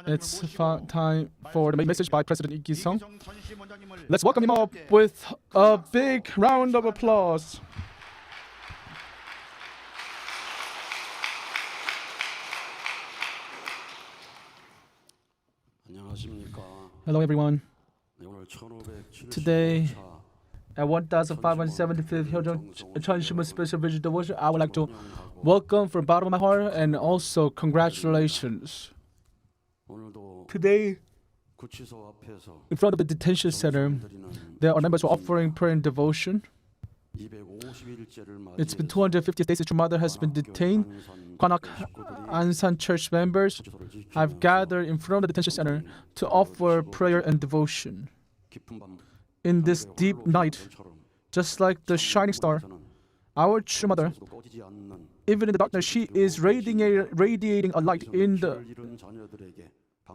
It's time for the main message by President Lee Ki-sung. Let's welcome him up with a big round of applause. Hello everyone. Today, at 1575th Chonshim Won Special Vision Devotion, I would like to welcome from the bottom of my heart and also congratulations. Today, in front of the detention center, there are members who are offering prayer and devotion. It's been 250 days since your mother has been detained. Kwanak Ansan Church members have gathered in front of the detention center to offer prayer and devotion. In this deep night, just like the shining star, our true mother, even in the darkness, she is radiating a light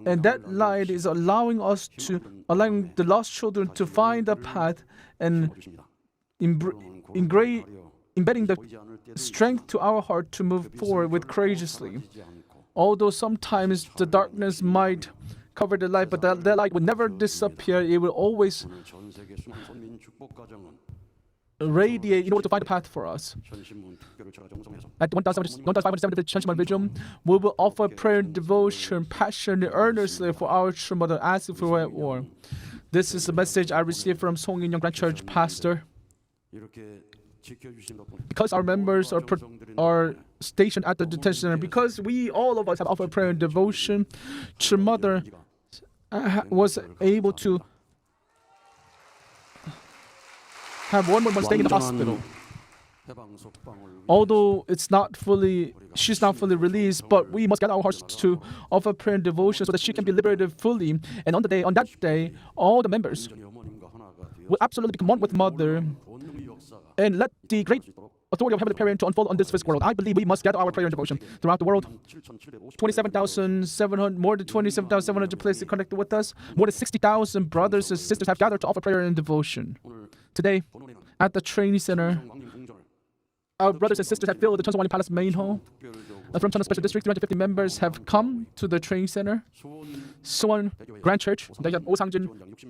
and that light is allowing the lost children to find the path and embedding the strength to our heart to move forward with courageously. Although sometimes the darkness might cover the light, but that light will never disappear. It will always radiate in order to find a path for us. At 1570th Chonshim Won Vigil, we will offer prayer and devotion passionately, earnestly for our true mother, asking for a war. This is a message I received from Song In Young Grand Church pastor. Because our members are stationed at the detention center, because all of us have offered prayer and devotion, true mother was able to have one more month staying in the hospital. Although she's not fully released, but we must get our hearts to offer prayer and devotion so that she can be liberated fully. And on that day, all the members will absolutely become one with Mother and let the great authority of Heavenly Parent to unfold on this physical world. I believe we must gather our prayer and devotion throughout the world. More than 27,700 places connected with us. More than 60,000 brothers and sisters have gathered to offer prayer and devotion. Today, at the training center, our brothers and sisters have filled the Chonshim Won Palace main hall. From Cheonshim Special District, 350 members have come to the training center. Suwon Grand Church, Oh Sang-jin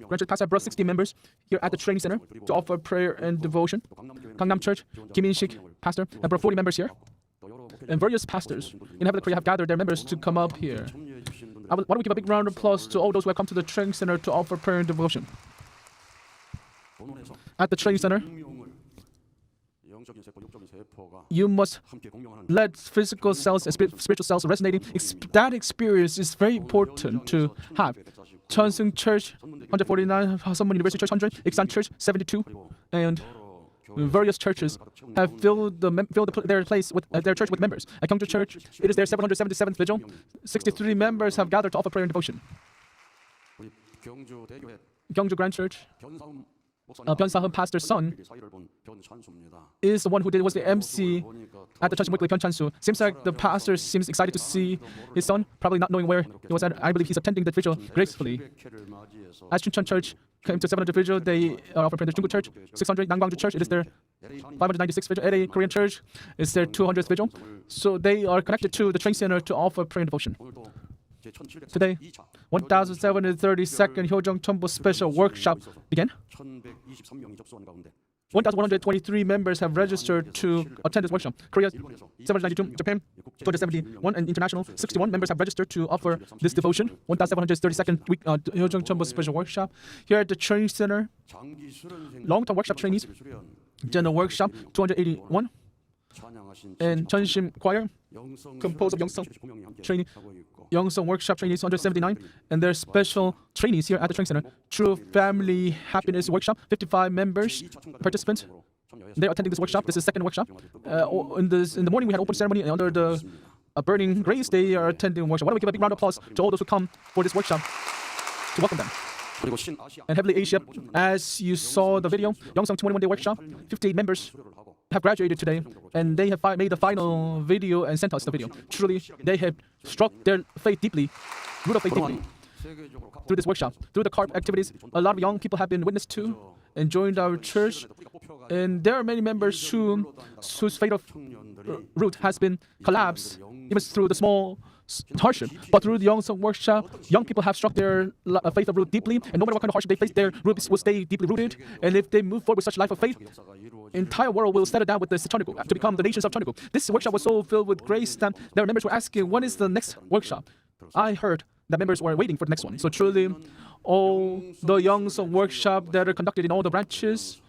Grand Church Pastor brought 60 members here at the training center to offer prayer and devotion. Gangnam Church, Kim In-sik Pastor, have brought 40 members here. And various pastors in Heavenly Korea have gathered their members to come up here. Why don't we give a big round of applause to all those who have come to the training center to offer prayer and devotion. At the training center, you must let physical cells and spiritual cells resonating. That experience is very important to have. Cheonshim Church, 149, Hasamon University Church, 100, Iksan Church, 72, and various churches have filled their church with members. At Gyeongju Church, it is their 777th vigil. 63 members have gathered to offer prayer and devotion. Gyeongju Grand Church, Byun Sa-heum pastor's son is the one who was the MC at the church weekly Byun Chan-su. Seems like the pastor seems excited to see his son, probably not knowing where he was at. I believe he's attending the vigil gracefully. As Chuncheon Church came to 700 vigil, they offer prayer. The Junggu Church, 600. Nanggwangju Church, it is their 596 vigil. LA Korean Church is their 200th vigil. So they are connected to the training center to offer prayer and devotion. Today, 1732nd Hyojeong Chonbo Special Workshop began. 1,123 members have registered to attend this workshop. Korea, 792, Japan, 271, and international, 61 members have registered to offer this devotion. 1,732nd Hyojeong Chonbo Special Workshop. Here at the training center, long-term workshop trainees, general workshop, 281, and Chonshim Choir, composed of Youngsung training. Youngsung workshop trainees 179, and their special trainees here at the training center. True Family Happiness Workshop, 55 members, participants. They are attending this workshop. This is the second workshop. In the morning we had open ceremony, and under the burning grace they are attending workshop. Why don't we give a big round of applause to all those who come for this workshop to welcome them. And Heavenly Asia, as you saw the video, Youngsung 21-day workshop, 58 members have graduated today, and they have made the final video and sent us the video. Truly, they have struck their faith deeply, root of faith deeply, through this workshop. Through the CARP activities, a lot of young people have been witnessed to and joined our church, and there are many members whose faith of root has been collapsed, even through the small hardship. But through the Young Song workshop, young people have struck their faith of root deeply, and no matter what kind of hardship they face, their roots will stay deeply rooted. And if they move forward with such a life of faith, entire world will settle down with this Cheonshim to become the nations of Cheonshim. This workshop was so filled with grace that their members were asking, when is the next workshop? I heard that members were waiting for the next one. So truly, all the Young Song workshop that are conducted in all the branches,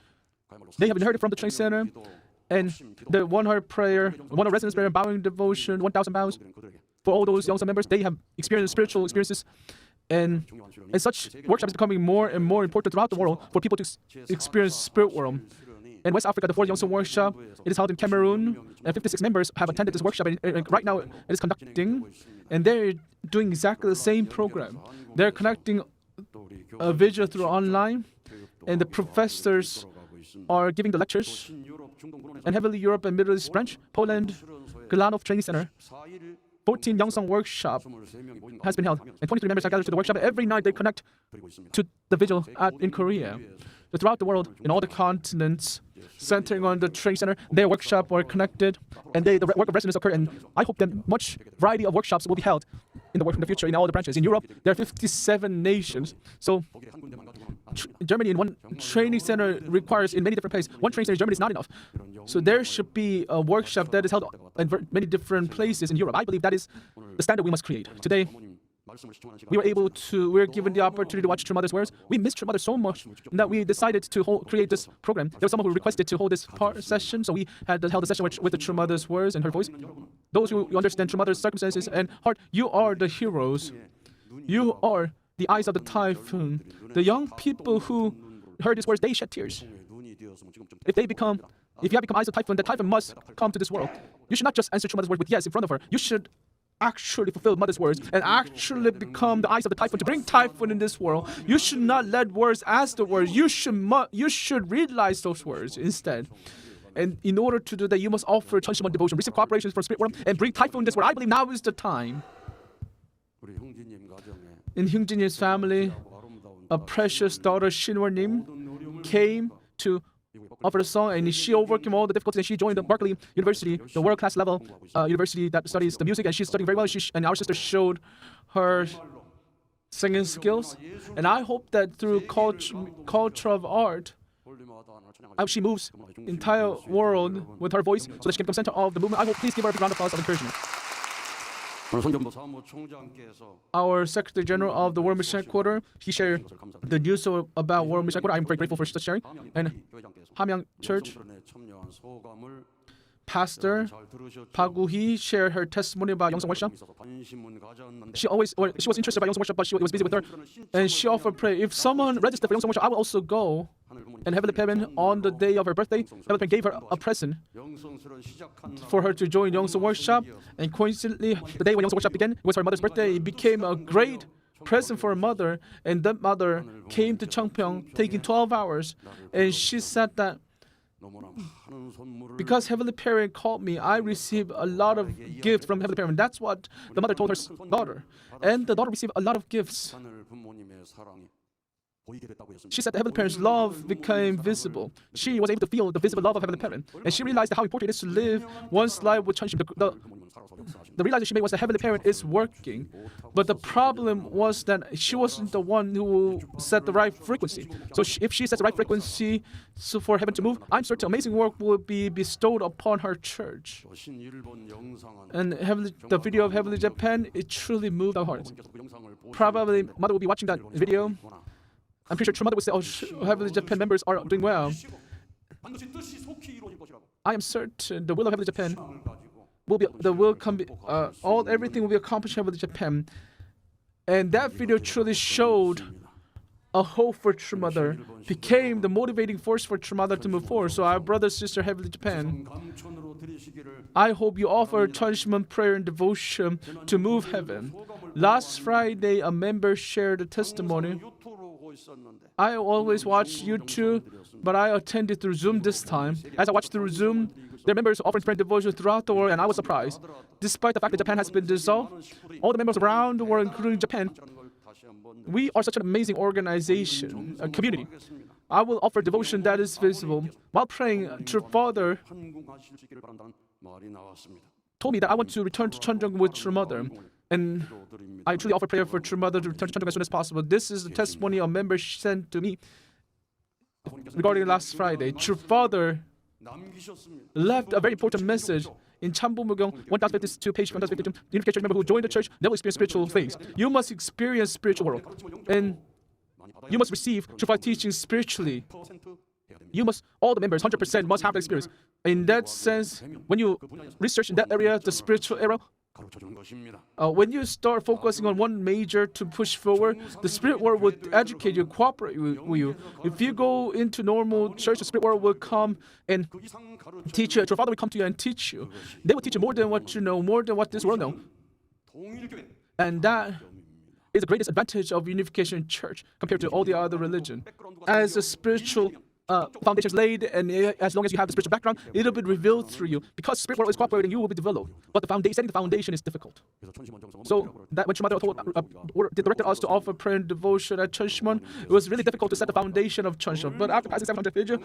they have been heard from the training center, and the 100 prayer, 100 residence prayer, bowing devotion, 1,000 bows. For all those Young Song members, they have experienced spiritual experiences, and such workshop is becoming more and more important throughout the world for people to experience spirit world. In West Africa, the 4th Young Song workshop, it is held in Cameroon, and 56 members have attended this workshop, and right now it is conducting, and they're doing exactly the same program. They're conducting a video through online, and the professors are giving the lectures. And Heavenly Europe and Middle East branch, Poland, Glanov Training Center, 14 Young Song workshop has been held, and 23 members have gathered to the workshop. Every night they connect to the vigil in Korea. So throughout the world, in all the continents, centering on the training center, their workshop are connected, and the work of residence occur. And I hope that much variety of workshops will be held in the future in all the branches. In Europe, there are 57 nations. So Germany in one training center requires in many different places. One training center in Germany is not enough. So there should be a workshop that is held in many different places in Europe. I believe that is the standard we must create. Today, we were given the opportunity to watch True Mother's words. We missed True Mother so much that we decided to create this program. There was someone who requested to hold this session, so we held a session with the True Mother's words and her voice. Those who understand True Mother's circumstances and heart, you are the heroes. You are the eyes of the typhoon. The young people who heard these words, they shed tears. If you have become eyes of the typhoon must come to this world. You should not just answer True Mother's word with yes in front of her. You should actually fulfill Mother's words and actually become the eyes of the typhoon to bring typhoon in this world. You should not let words as the words. You should realize those words instead. And in order to do that, you must offer Chonshim Won devotion, receive cooperation from Spirit World, and bring typhoon in this world. I believe now is the time. In Hyungjin's family, a precious daughter, Shinwon Nim, came to offer the song, and she overcame all the difficulties, and she joined the Berkeley University, the world-class level university that studies the music, and she's studying very well. And our sister showed her singing skills, and I hope that through culture of art, she moves the entire world with her voice so that she can become center of the movement. I hope, please give her a big round of applause of encouragement. Our Secretary General of the World Mission Headquarters, he shared the news about World Mission Headquarters. I'm very grateful for such sharing. And Hamyang Church Pastor Park Woo-hee shared her testimony about Young Song worship. She was interested by Young Song worship, but she was busy with her. And she offered prayer. If someone registered for Young Song worship, I will also go. And Heavenly Parent, on the day of her birthday, Heavenly Parent gave her a present for her to join Young Song worship. And coincidentally, the day when Young Song worship began, it was her mother's birthday. It became a great present for her mother. And that mother came to Cheongpyeong, taking 12 hours. And she said that because Heavenly Parent called me, I received a lot of gifts from Heavenly Parent. That's what the mother told her daughter. And the daughter received a lot of gifts. She said the Heavenly Parent's love became visible. She was able to feel the visible love of Heavenly Parent. And she realized how important it is to live one's life with Chonshim. The realization she made was that Heavenly Parent is working. But the problem was that she wasn't the one who set the right frequency. So if she sets the right frequency for heaven to move, I'm certain amazing work will be bestowed upon her church. And the video of Heavenly Japan, it truly moved our hearts. Probably Mother will be watching that video. I'm pretty sure True Mother would say, oh, Heavenly Japan members are doing well. I am certain the will of Heavenly Japan everything will be accomplished in Heavenly Japan. And that video truly showed a hope for True Mother, became the motivating force for True Mother to move forward. So our brother, sister, Heavenly Japan, I hope you offer Chonshim Won prayer and devotion to move heaven. Last Friday, a member shared a testimony. I always watch YouTube, but I attended through Zoom this time. As I watched through Zoom, there are members offering prayer and devotion throughout the world, and I was surprised. Despite the fact that Japan has been dissolved, all the members around the world, including Japan, we are such an amazing organization, a community. I will offer devotion that is visible. While praying, True Father told me that I want to return to Cheonjong with True Mother. And I truly offer prayer for True Mother to return to Cheonshim as soon as possible. This is the testimony a member sent to me regarding last Friday. True Father left a very important message in Chambumugyong 1052, page 1052. The unification member who joined the church never experienced spiritual things. You must experience spiritual world, and you must receive True Father teaching spiritually. All the members, 100% must have the experience. In that sense, when you research in that area, the spiritual era, when you start focusing on one major to push forward, the spirit world will educate you, cooperate with you. If you go into normal church, the spirit world will come and teach you. Your Father will come to you and teach you. They will teach you more than what you know, more than what this world knows. And that is the greatest advantage of unification church compared to all the other religion. As a spiritual foundations laid, and as long as you have the spiritual background, it'll be revealed through you. Because spirit world is cooperating, you will be developed. But setting the foundation is difficult. So that when Mother directed us to offer prayer and devotion at Chonshim Won, it was really difficult to set the foundation of Chonshim. But after passing 700 video,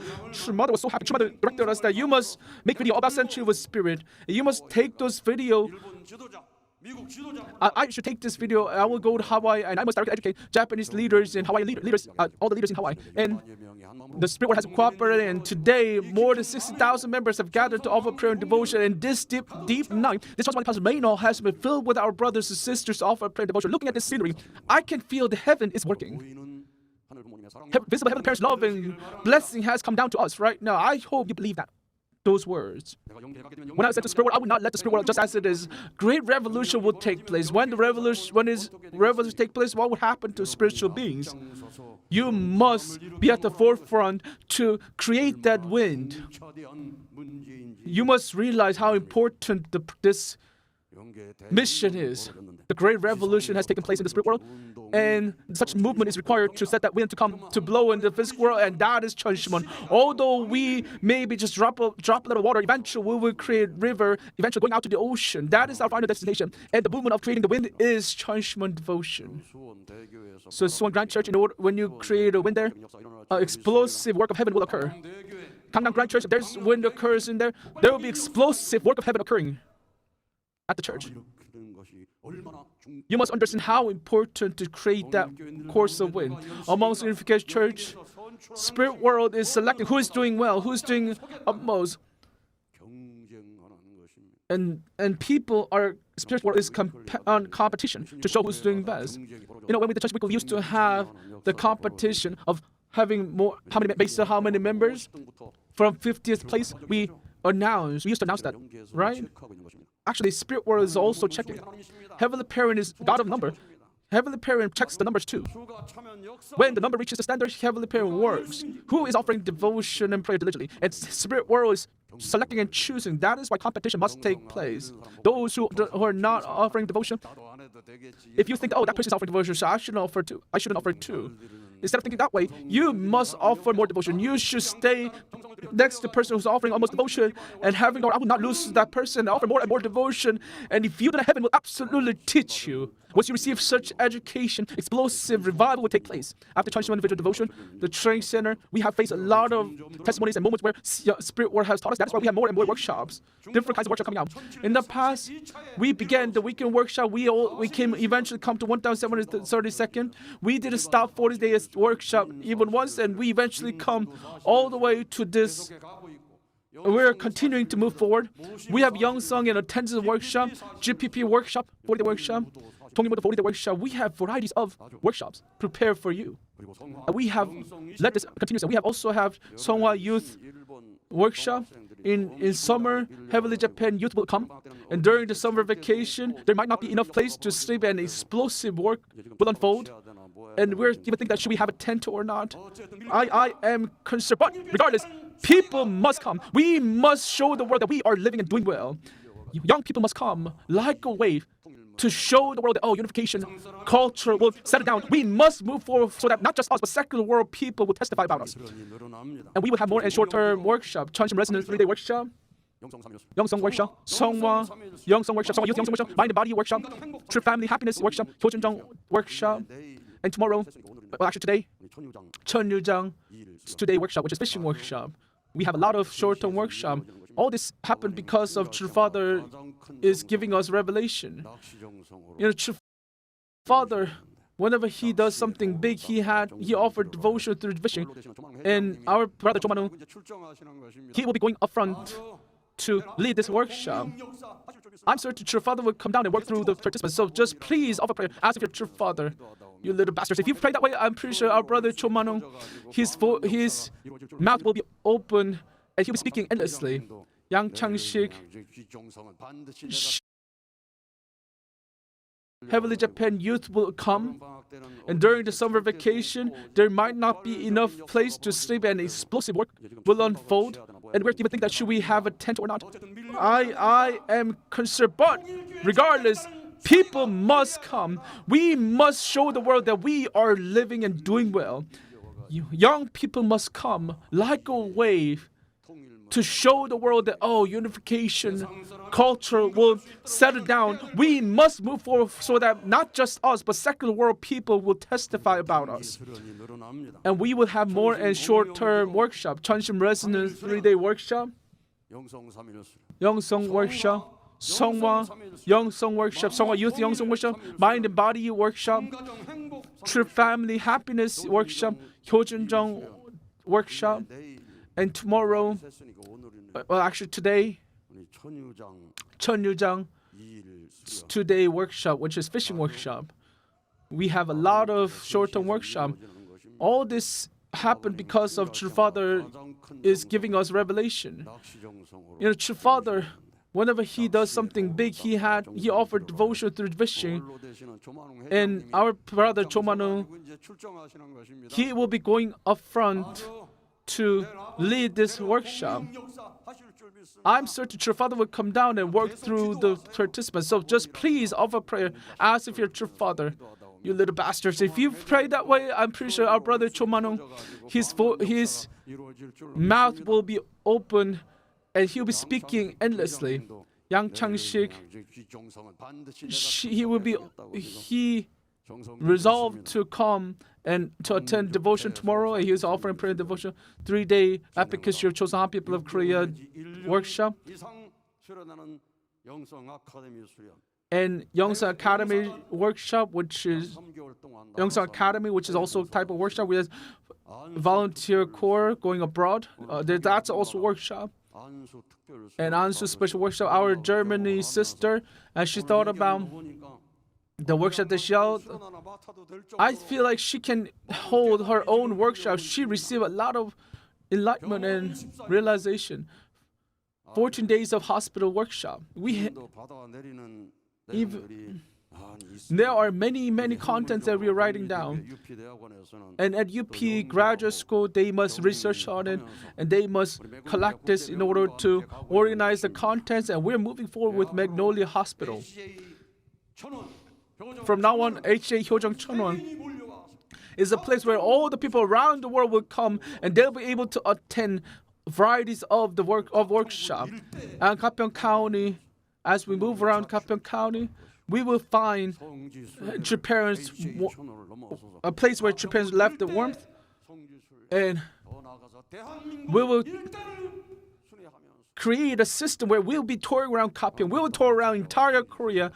Mother was so happy. Mother directed us that you must make video about century with spirit. You must take those video. I should take this video. I will go to Hawaii and I must directly educate Japanese leaders and Hawaiian leaders, all the leaders in Hawaii. And the spirit world has cooperated, and today more than 60,000 members have gathered to offer prayer and devotion. And this deep night, this Chonshim Won Pastor Maynor has been filled with our brothers and sisters to offer prayer and devotion. Looking at this scenery, I can feel the heaven is working. Visible heavenly parents' love and blessing has come down to us right now. I hope you believe that. Those words. When I said to spirit world, I would not let the spirit world just as it is. Great revolution will take place. When revolution take place, what would happen to spiritual beings? You must be at the forefront to create that wind. You must realize how important this mission is. The great revolution has taken place in the spirit world, and such movement is required to set that wind to come to blow in the physical world, and that is Chonshim Won. Although we maybe just drop a little water, eventually we will create river, eventually going out to the ocean. That is our final destination, and the movement of creating the wind is Chonshim Won devotion. So Suwon Grand Church, when you create a wind there, explosive work of heaven will occur. Gangnam Grand Church, if there's wind occurs in there, there will be explosive work of heaven occurring at the church. You must understand how important to create that course of wind. Amongst the unification church, spirit world is selecting who is doing well, who is doing utmost. And people are, spirit world is on competition to show who's doing best. When we the church, we used to have the competition of having more, based on how many members. From 50th place, we used to announce that, right? Actually, spirit world is also checking. Heavenly Parent is God of number. Heavenly Parent checks the numbers too. When the number reaches the standard, Heavenly Parent works. Who is offering devotion and prayer diligently? And spirit world is selecting and choosing. That is why competition must take place. Those who are not offering devotion, if you think, that person is offering devotion, so I shouldn't offer too. Instead of thinking that way, you must offer more devotion. You should stay next to the person who's offering almost devotion and having, I will not lose that person, offer more and more devotion. And if you do that, heaven will absolutely teach you. Once you receive such education, explosive revival will take place. After Chonshim Won individual devotion, the training center, we have faced a lot of testimonies and moments where spirit world has taught us. That's why we have more and more workshops, different kinds of workshops coming out. In the past, we began the weekend workshop. We eventually come to 1,732nd. We didn't stop 40 days workshop even once, and we eventually come all the way to this. We're continuing to move forward. We have Youngsung and attendance workshop, GPP workshop, 40-day workshop, Tongimo the 40-day workshop. We have varieties of workshops prepared for you. We have let this continue. We have also have Songhwa Youth workshop. In summer, Heavenly Japan Youth will come, and during the summer vacation, there might not be enough place to sleep, and explosive work will unfold. And we're even thinking that should we have a tent or not? I am concerned, but regardless, people must come. We must show the world that we are living and doing well. Young people must come like a wave to show the world that unification culture will settle down. We must move forward so that not just us, but secular world people will testify about us. And we will have more and short-term workshop, Chonshim Resident 3-day workshop, Youngsung workshop, Songhwa Youngsung workshop, Songhwa Youth Youngsung workshop, Mind and Body workshop, True Family Happiness workshop, Hyojeonjang workshop, and tomorrow, actually today, Cheonryujang 2-day workshop, which is fishing workshop. We have a lot of short-term workshop. All this happened because of True Father is giving us revelation. True Father, whenever he does something big, he offered devotion through vision. And our brother Chon, he will be going up front to lead this workshop. I'm certain True Father will come down and work through the participants. So just please offer prayer. Ask if you're True Father, you little bastards. If you pray that way, I'm pretty sure our brother Chon, his mouth will be open and he'll be speaking endlessly. Yang Chang-sik, Heavenly Japan youth will come, and during the summer vacation, there might not be enough place to sleep, and explosive work will unfold. And we're even thinking that should we have a tent or not? I am concerned, but regardless, people must come. We must show the world that we are living and doing well. Young people must come like a wave to show the world that, unification culture will settle down. We must move forward so that not just us, but secular world people will testify about us. And we will have more and short-term workshop. Chonshim Resonance 3-day workshop. Youngsong workshop. Songwa Youngsong workshop. Songwa Youth Youngsong workshop. Mind and Body workshop. True Family Happiness workshop. Hyojunjong workshop. And tomorrow, today, Cheonjang 2-day workshop, which is fishing workshop. We have a lot of short-term workshop. All this happened because of True Father is giving us revelation. True Father, whenever he does something big, he offered devotion through vision. And our brother Chomanu, he will be going up front to lead this workshop. I'm certain True Father will come down and work through the participants. So just please offer prayer. Ask if you're True Father, you little bastards. If you pray that way, I'm pretty sure our brother Chomanong, his mouth will be open and he'll be speaking endlessly. Yang Chang-sik, he resolved to come and to attend devotion tomorrow, and he is offering prayer and devotion 3-day Epic History of Chosun People of Korea workshop. And Youngsong Academy workshop, which is also a type of workshop with volunteer corps going abroad. That's also a workshop. And Ansu special workshop, our Germany sister, as she thought about the workshop that she held, I feel like she can hold her own workshop. She received a lot of enlightenment and realization. 14 days of hospital workshop. There are many contents that we are writing down. And at UP graduate school, they must research on it and they must collect this in order to organize the contents. And we're moving forward with Magnolia Hospital. From now on, HJ Hyojung Chonwon is a place where all the people around the world will come and they'll be able to attend varieties of the workshop. And Gapyeong County, as we move around Gapyeong County, we will find parents, a place where parents left the warmth, and we will create a system where we'll be touring around Gapyeong. We will tour around entire Korea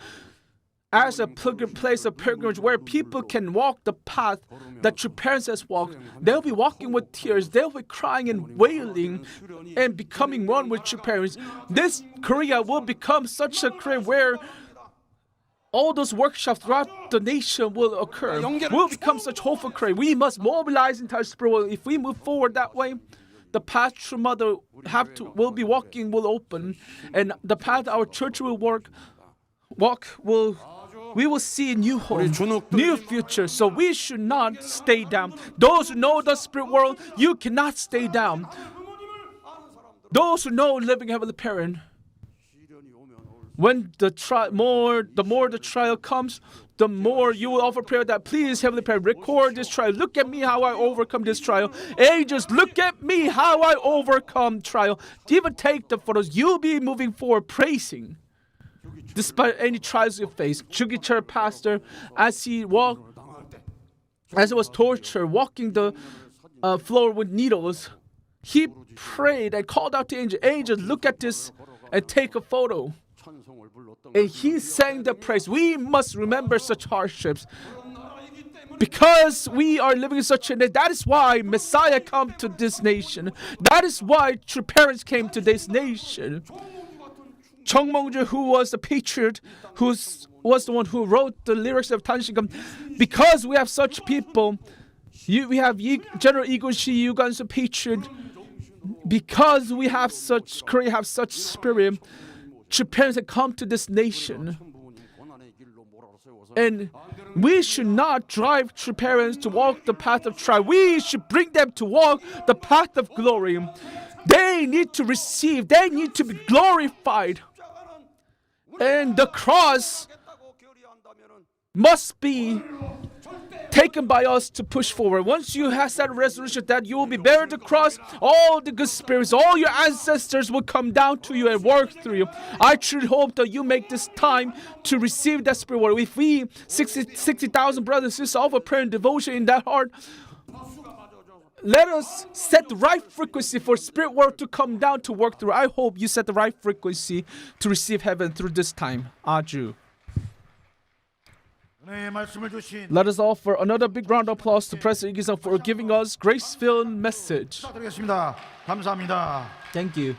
as a place of pilgrimage where people can walk the path that your parents has walked. They'll be walking with tears. They'll be crying and wailing and becoming one with your parents. This Korea will become such a Korea where all those workshops throughout the nation will occur. Will become such hopeful Korea. We must mobilize entire spirit world. If we move forward that way, the path True Mother will be walking will open, and the path our church will we will see a new home, new future. So we should not stay down. Those who know the spirit world, you cannot stay down. Those who know living Heavenly Parent, when the more the trial comes, the more you will offer prayer that please Heavenly Parent, record this trial. Look at me how I overcome this trial. Angels, look at me how I overcome trial. Even take the photos. You'll be moving forward praising. Despite any trials you face, Jugichar pastor, as he was tortured, walking the floor with needles, he prayed and called out to angel, angel, look at this and take a photo. And he sang the praise. We must remember such hardships. Because we are living in such a nation. That is why Messiah come to this nation. That is why true parents came to this nation. Chung Mong-ju, who was the patriot, who was the one who wrote the lyrics of Chonshim. Because we have such people, we have General Lee Gun-shi, Yugan's a patriot. Because we have such, Korea have such spirit, true parents have come to this nation. And we should not drive true parents to walk the path of trial. We should bring them to walk the path of glory. They need to receive, they need to be glorified. And the cross must be taken by us to push forward. Once you have that resolution that you will be buried the cross, all the good spirits, all your ancestors will come down to you and work through you. I truly hope that you make this time to receive that spirit work. If we 60,000 brothers and sisters offer prayer and devotion in that heart, let us set the right frequency for spirit work to come down to work through. I hope you set the right frequency to receive heaven through this time. Aju. Let us offer another big round of applause to President Lee for giving us grace-filled message. 감사드리겠습니다. 감사합니다. Thank you.